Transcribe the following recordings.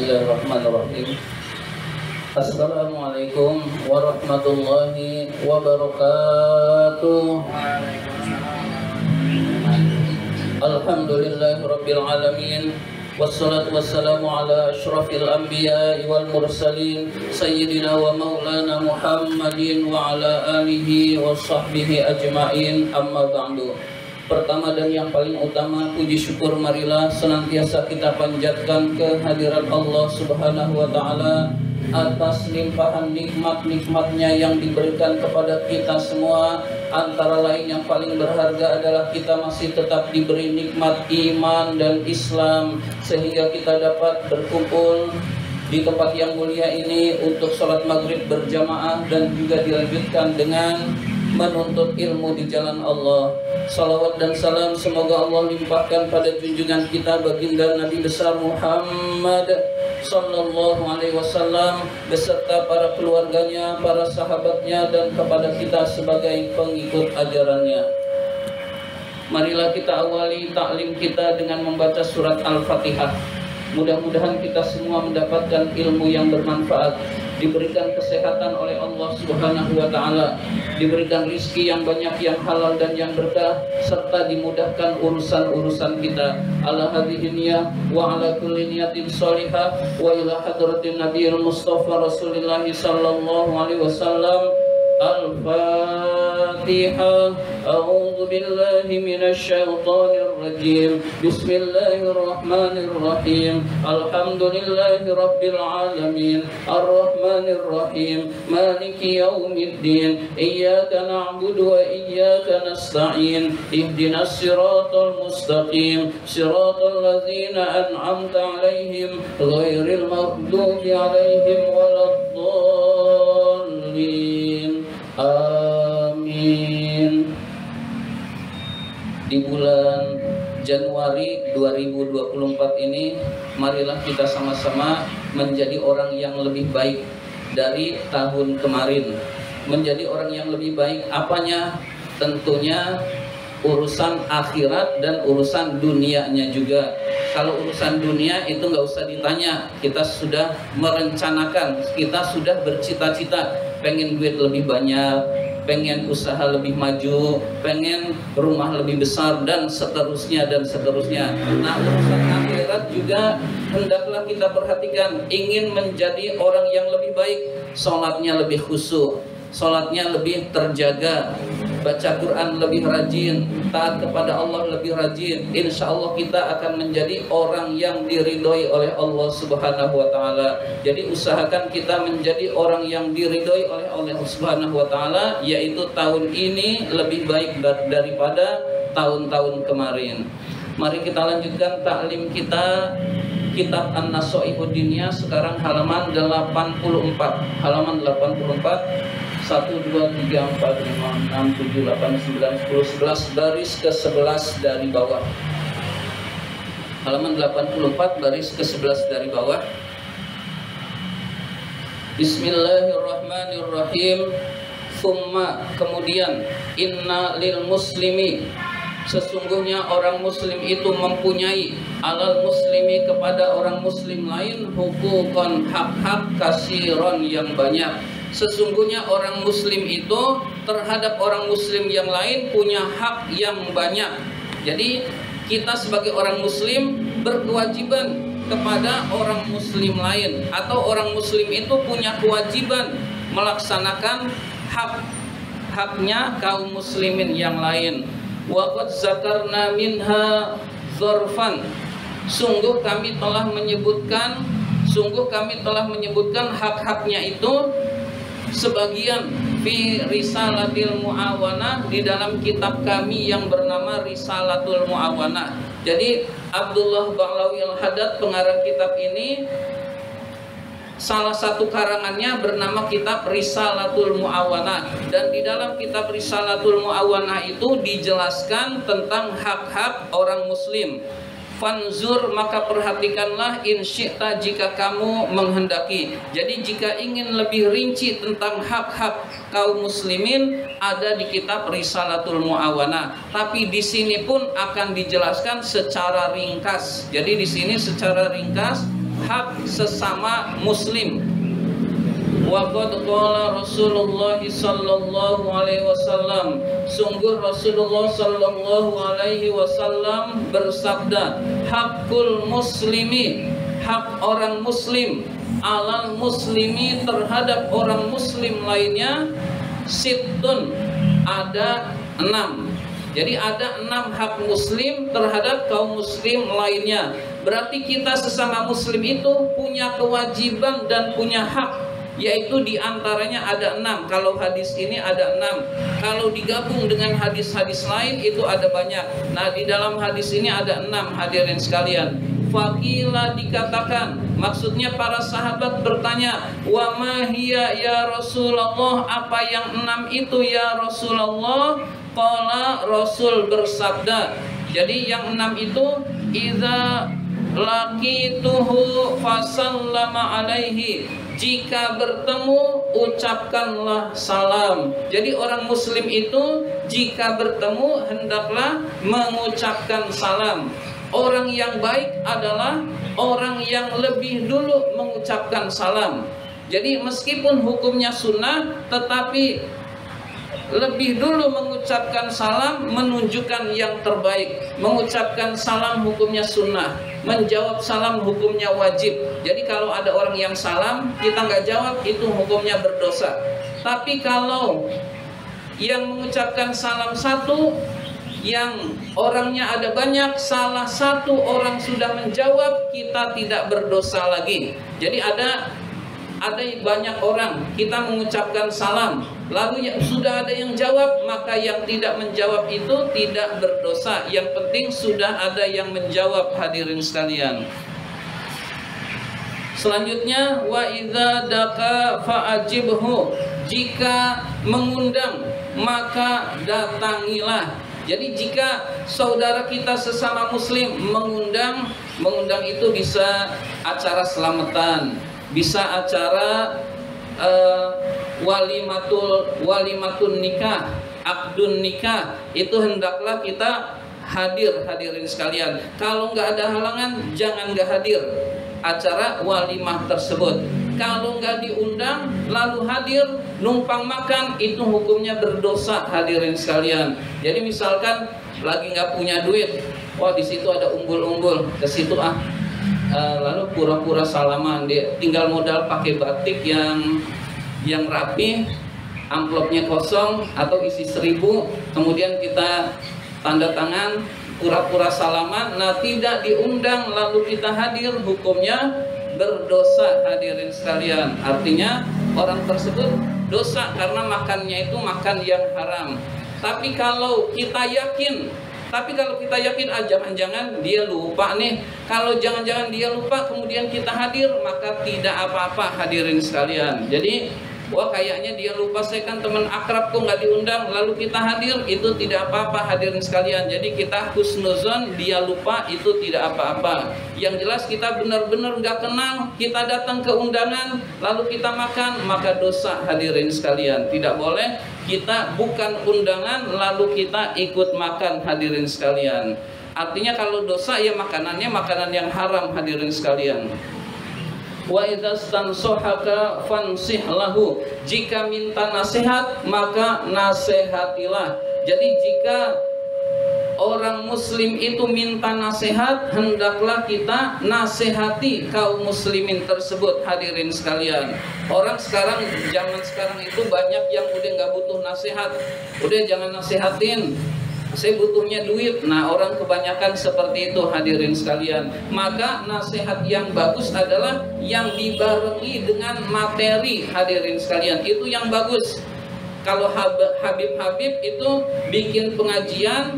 Bismillahirrahmanirrahim. Assalamualaikum warahmatullahi wabarakatuh. Alhamdulillahirabbil alamin. Wassalatu wassalamu ala asyrafil anbiya'i wal mursalin sayyidina wa maulana Muhammadin wa ala alihi wa sahbihi ajma'in, amma ba'du. Pertama dan yang paling utama, puji syukur marilah senantiasa kita panjatkan kehadirat Allah Subhanahu wa ta'ala atas limpahan nikmat-nikmatnya yang diberikan kepada kita semua. Antara lain yang paling berharga adalah kita masih tetap diberi nikmat iman dan Islam, sehingga kita dapat berkumpul di tempat yang mulia ini untuk sholat maghrib berjamaah dan juga dilanjutkan dengan menuntut ilmu di jalan Allah. Salawat dan salam semoga Allah limpahkan pada junjungan kita baginda Nabi besar Muhammad sallallahu alaihi wasallam beserta para keluarganya, para sahabatnya, dan kepada kita sebagai pengikut ajarannya. Marilah kita awali taklim kita dengan membaca surat Al-Fatihah. Mudah-mudahan kita semua mendapatkan ilmu yang bermanfaat, diberikan kesehatan oleh Allah Subhanahu wa ta'ala, diberikan rizki yang banyak, yang halal dan yang berkah, serta dimudahkan urusan-urusan kita. Ala hadhihi niyah wa ala kulli niyatin shalihah wa ila hadratin nabiyil mustafa Rasulillah sallallahu alaihi wasallam. Al-Fatihah. A'udzu billahi minasy syaithanir rajim. Bismillahirrahmanirrahim. Alhamdulillahi rabbil alamin. Arrahmanir rahim. Maliki yaumiddin. Iyyaka na'budu wa iyyaka nasta'in. Ihdinas siratal mustaqim. Siratal ladzina an'amta 'alaihim ghairil maghdubi 'alaihim waladdallin. Amin. Di bulan Januari 2024 ini, marilah kita sama-sama menjadi orang yang lebih baik dari tahun kemarin. Menjadi orang yang lebih baik apanya? Tentunya urusan akhirat dan urusan dunianya juga. Kalau urusan dunia itu nggak usah ditanya, kita sudah merencanakan, kita sudah bercita-cita, pengen duit lebih banyak, pengen usaha lebih maju, pengen rumah lebih besar, dan seterusnya dan seterusnya. Nah, urusan akhirat juga hendaklah kita perhatikan. Ingin menjadi orang yang lebih baik, sholatnya lebih khusyuk, sholatnya lebih terjaga, baca Quran lebih rajin, taat kepada Allah lebih rajin. Insya Allah kita akan menjadi orang yang diridhoi oleh Allah Subhanahu wa ta'ala. Jadi usahakan kita menjadi orang yang diridhoi oleh Allah Subhanahu wa ta'ala, yaitu tahun ini lebih baik daripada tahun-tahun kemarin. Mari kita lanjutkan taklim kita, kitab An-Nasoihud Diniyah, sekarang halaman 84. Halaman 84. 1, 2, 3, 4, 5, 6, 7, 8, 9, 10, 11, baris ke-11 dari bawah. Halaman 84, baris ke-11 dari bawah. Bismillahirrahmanirrahim. Summa, kemudian, inna lil muslimi, sesungguhnya orang muslim itu mempunyai, alal muslimi, kepada orang muslim lain, hukukon, hak-hak, kasiron, yang banyak. Sesungguhnya orang muslim itu terhadap orang muslim yang lain punya hak yang banyak. Jadi kita sebagai orang muslim berkewajiban kepada orang muslim lain, atau orang muslim itu punya kewajiban melaksanakan hak-haknya kaum muslimin yang lain. Wa qad zakarna minha dzarfan, sungguh kami telah menyebutkan hak-haknya itu sebagian fi Risalatil Mu'awanah, di dalam kitab kami yang bernama Risalatul Mu'awanah. Jadi Abdullah Ba'lawi Al-Haddad, pengarang kitab ini, salah satu karangannya bernama kitab Risalatul Mu'awanah, dan di dalam kitab Risalatul Mu'awanah itu dijelaskan tentang hak-hak orang muslim. Fanzur, maka perhatikanlah, in syi'ta, jika kamu menghendaki. Jadi jika ingin lebih rinci tentang hak-hak kaum muslimin, ada di kitab Risalatul Mu'awanah. Tapi di sini pun akan dijelaskan secara ringkas. Jadi di sini secara ringkas hak sesama muslim. Wa qad qala Rasulullah sallallahu alaihi wasallam, sungguh Rasulullah sallallahu alaihi wasallam bersabda, hakul muslimi, hak orang muslim, alal muslimi terhadap orang muslim lainnya, sittun, ada 6. Jadi ada 6 hak muslim terhadap kaum muslim lainnya. Berarti kita sesama muslim itu punya kewajiban dan punya hak, yaitu diantaranya ada 6. Kalau hadis ini ada 6. Kalau digabung dengan hadis-hadis lain itu ada banyak. Nah, di dalam hadis ini ada 6, hadirin sekalian. Faqila, dikatakan, maksudnya para sahabat bertanya, wa ma hiya ya Rasulullah, apa yang 6 itu ya Rasulullah? Qala, Rasul bersabda, jadi yang 6 itu, idza laqituhu fasallama alaihi, jika bertemu ucapkanlah salam. Jadi orang muslim itu jika bertemu hendaklah mengucapkan salam. Orang yang baik adalah orang yang lebih dulu mengucapkan salam. Jadi meskipun hukumnya sunnah, tetapi lebih dulu mengucapkan salam menunjukkan yang terbaik. Mengucapkan salam hukumnya sunnah, menjawab salam hukumnya wajib. Jadi kalau ada orang yang salam kita nggak jawab, itu hukumnya berdosa. Tapi kalau yang mengucapkan salam satu, yang orangnya ada banyak, salah satu orang sudah menjawab, kita tidak berdosa lagi. Jadi ada banyak orang, kita mengucapkan salam, lalu sudah ada yang jawab, maka yang tidak menjawab itu tidak berdosa. Yang penting sudah ada yang menjawab, hadirin sekalian. Selanjutnya, wa idza daqa fa'ajibhu, jika mengundang maka datangilah. Jadi jika saudara kita sesama muslim mengundang itu bisa acara selamatan, bisa acara walimatun nikah, akdun nikah, itu hendaklah kita hadir, hadirin sekalian. Kalau nggak ada halangan, jangan nggak hadir acara walimah tersebut. Kalau nggak diundang lalu hadir numpang makan, itu hukumnya berdosa, hadirin sekalian. Jadi misalkan lagi nggak punya duit, wah di situ ada umbul-umbul, ke situ lalu pura-pura salaman, dia tinggal modal pakai batik yang rapi, amplopnya kosong atau isi 1000, kemudian kita tanda tangan, pura-pura salaman, nah tidak diundang lalu kita hadir, hukumnya berdosa, hadirin sekalian. Artinya orang tersebut dosa karena makannya itu makan yang haram. Tapi kalau kita yakin, jangan-jangan dia lupa nih. Kalau jangan-jangan dia lupa kemudian kita hadir, maka tidak apa-apa, hadirin sekalian. Jadi wah kayaknya dia lupa, saya kan teman akrab kok nggak diundang, lalu kita hadir, itu tidak apa-apa, hadirin sekalian. Jadi kita husnuzon, dia lupa, itu tidak apa-apa. Yang jelas kita benar-benar nggak kenal, kita datang ke undangan lalu kita makan, maka dosa, hadirin sekalian. Tidak boleh kita bukan undangan lalu kita ikut makan, hadirin sekalian. Artinya kalau dosa ya makanannya makanan yang haram, hadirin sekalian. Wa idza stansohaka fansih lahu, jika minta nasihat maka nasihatilah. Jadi jika orang muslim itu minta nasihat, hendaklah kita nasihati kaum muslimin tersebut, hadirin sekalian. Orang sekarang, zaman sekarang itu banyak yang udah nggak butuh nasihat, udah jangan nasihatin, saya butuhnya duit. Nah, orang kebanyakan seperti itu, hadirin sekalian. Maka nasihat yang bagus adalah yang dibarengi dengan materi, hadirin sekalian. Itu yang bagus. Kalau Habib-Habib itu bikin pengajian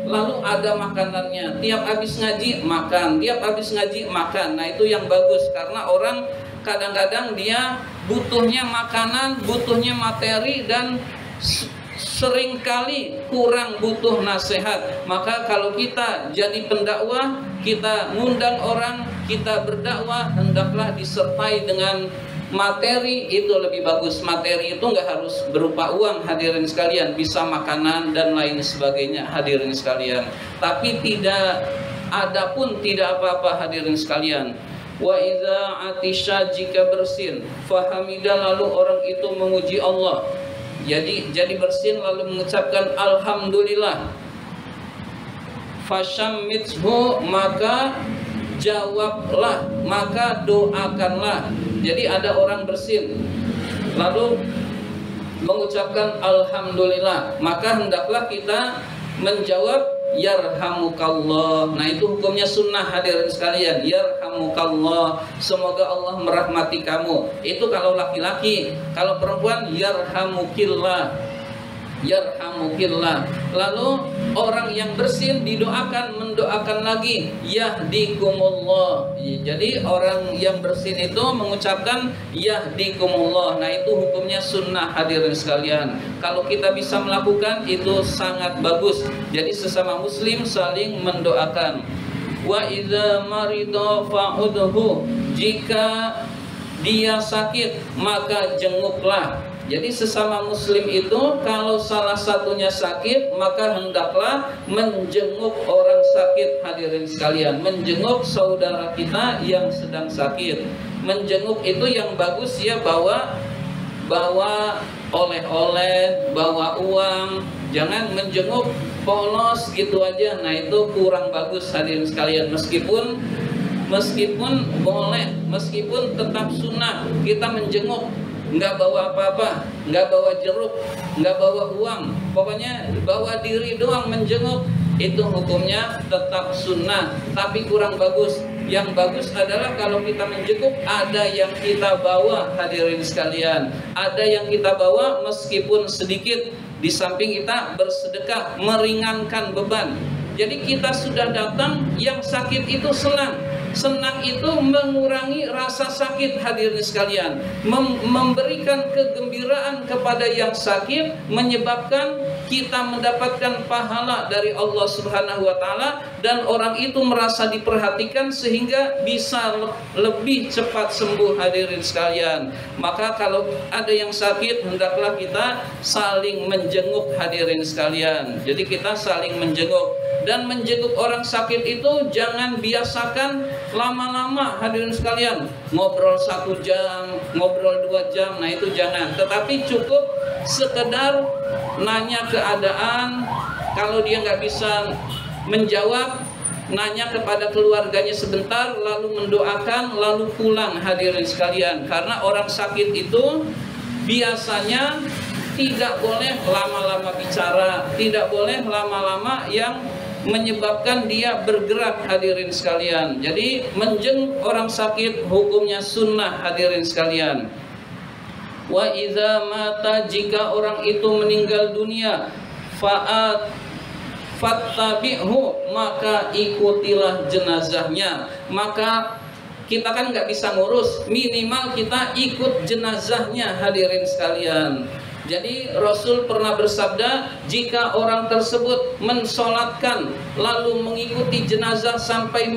lalu ada makanannya. Tiap habis ngaji makan, tiap habis ngaji makan. Nah, itu yang bagus karena orang kadang-kadang dia butuhnya makanan, butuhnya materi, dan seringkali kurang butuh nasihat. Maka kalau kita jadi pendakwah, kita ngundang orang, kita berdakwah, hendaklah disertai dengan materi, itu lebih bagus. Materi itu nggak harus berupa uang, hadirin sekalian, bisa makanan dan lain sebagainya, hadirin sekalian. Tapi tidak Adapun tidak apa-apa hadirin sekalian. Wa idza atisha, jika bersin, fahamida, lalu orang itu memuji Allah. Jadi bersin lalu mengucapkan alhamdulillah. Fashammithu, maka jawablah, maka doakanlah. Jadi ada orang bersin lalu mengucapkan alhamdulillah, maka hendaklah kita menjawab yarhamukallah. Nah, itu hukumnya sunnah hadirin sekalian. Yarhamukallah, semoga Allah merahmati kamu. Itu kalau laki-laki. Kalau perempuan yarhamukillah, yarhamukillah. Lalu orang yang bersin mendoakan lagi yahdikumullah. Jadi orang yang bersin itu mengucapkan yahdikumullah. Nah, itu hukumnya sunnah hadirin sekalian. Kalau kita bisa melakukan itu sangat bagus. Jadi sesama muslim saling mendoakan. Wa idza marida fa'udhu, jika dia sakit maka jenguklah. Jadi sesama muslim itu kalau salah satunya sakit maka hendaklah menjenguk orang sakit hadirin sekalian. Menjenguk saudara kita yang sedang sakit. Menjenguk itu yang bagus ya, bawa oleh-oleh, bawa uang. Jangan menjenguk polos gitu aja. Nah, itu kurang bagus hadirin sekalian. Meskipun boleh, meskipun tetap sunnah kita menjenguk. Nggak bawa apa-apa, nggak bawa jeruk, nggak bawa uang, pokoknya bawa diri doang menjenguk. Itu hukumnya tetap sunnah, tapi kurang bagus. Yang bagus adalah kalau kita menjenguk ada yang kita bawa hadirin sekalian. Ada yang kita bawa meskipun sedikit. Di samping kita bersedekah meringankan beban. Jadi kita sudah datang, yang sakit itu senang. Senang itu mengurangi rasa sakit hadirin sekalian. Memberikan kegembiraan kepada yang sakit menyebabkan kita mendapatkan pahala dari Allah Subhanahu wa taala, dan orang itu merasa diperhatikan sehingga bisa lebih cepat sembuh hadirin sekalian. Maka kalau ada yang sakit hendaklah kita saling menjenguk hadirin sekalian. Jadi kita saling menjenguk. Dan menjenguk orang sakit itu jangan biasakan lama-lama hadirin sekalian. Ngobrol 1 jam, ngobrol 2 jam, nah itu jangan. Tetapi cukup sekedar nanya keadaan. Kalau dia nggak bisa menjawab, nanya kepada keluarganya sebentar, lalu mendoakan, lalu pulang hadirin sekalian. Karena orang sakit itu biasanya tidak boleh lama-lama bicara, tidak boleh lama-lama yang menyebabkan dia bergerak hadirin sekalian. Jadi menjenguk orang sakit hukumnya sunnah hadirin sekalian. Wa idza mata, jika orang itu meninggal dunia, fattabi'hu, maka ikutilah jenazahnya. Maka kita kan nggak bisa ngurus, minimal kita ikut jenazahnya hadirin sekalian. Jadi Rasul pernah bersabda, jika orang tersebut mensolatkan lalu mengikuti jenazah sampai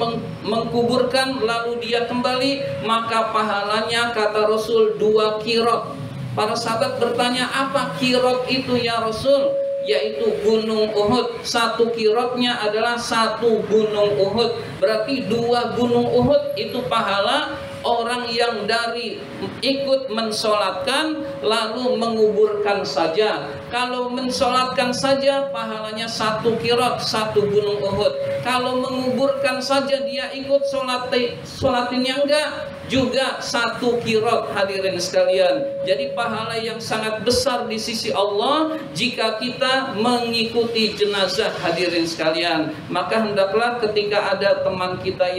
mengkuburkan lalu dia kembali, maka pahalanya kata Rasul 2 qirot. Para sahabat bertanya, apa qirot itu ya Rasul? Yaitu gunung Uhud. 1 qirotnya adalah 1 gunung Uhud. Berarti 2 gunung Uhud itu pahala orang yang dari ikut mensolatkan lalu menguburkan saja. Kalau mensolatkan saja pahalanya 1 qirot, 1 gunung Uhud. Kalau menguburkan saja dia ikut solatinnya enggak, juga 1 qirot hadirin sekalian. Jadi pahala yang sangat besar di sisi Allah jika kita mengikuti jenazah hadirin sekalian. Maka hendaklah ketika ada teman kita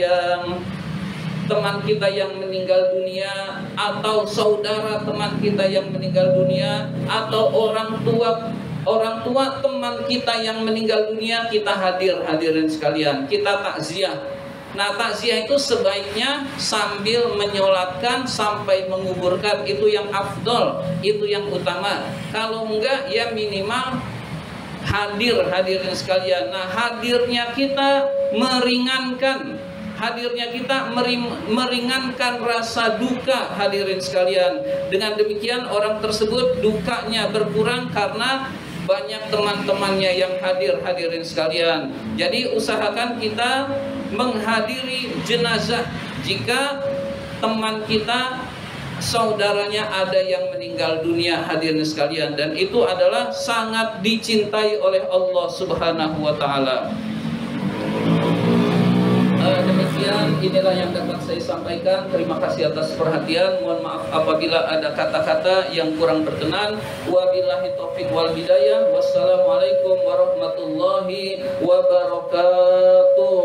yang meninggal dunia, atau saudara teman kita yang meninggal dunia, atau orang tua teman kita yang meninggal dunia, kita hadirin sekalian, kita takziah. Nah, takziah itu sebaiknya sambil menyolatkan sampai menguburkan, itu yang afdol, itu yang utama. Kalau enggak ya minimal hadirin sekalian. Nah, hadirnya kita meringankan rasa duka hadirin sekalian. Dengan demikian orang tersebut dukanya berkurang karena banyak teman-temannya yang hadirin sekalian. Jadi usahakan kita menghadiri jenazah jika teman kita, saudaranya ada yang meninggal dunia, hadirin sekalian, dan itu adalah sangat dicintai oleh Allah Subhanahu wa taala. Demikian, inilah yang dapat saya sampaikan. Terima kasih atas perhatian. Mohon maaf apabila ada kata-kata yang kurang berkenan. Wabillahi taufiq wal hidayah. Wassalamualaikum warahmatullahi wabarakatuh.